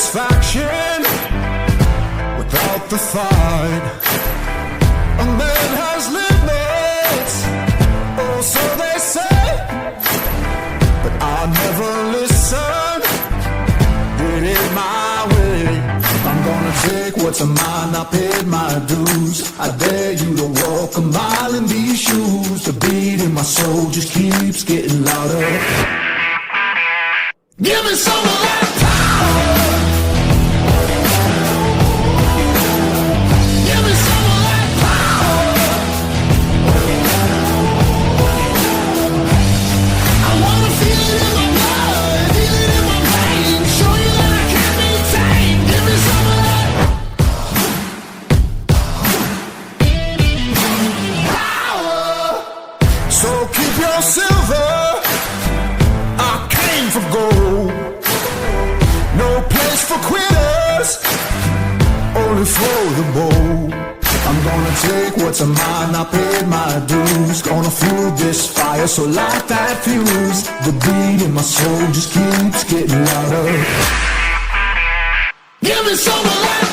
satisfaction without the fight. A man has limits, oh so they say, but I never listen. Did it my way. I'm gonna take what's mine, I paid my dues. I dare you to walk a mile in these shoes. The beat in my soul just keeps getting louder. Give me some of that power. Give me some of that power. I wanna feel it in my blood, feel it in my veins. Show you that I can't be tamed. Give me some of that power. So keep your silver. I came for gold. No place for quitters, only for the bold. I'm gonna take what's mine, I paid my dues. Gonna fuel this fire, so light that fuse. The beat in my soul just keeps getting louder. Give me some of that.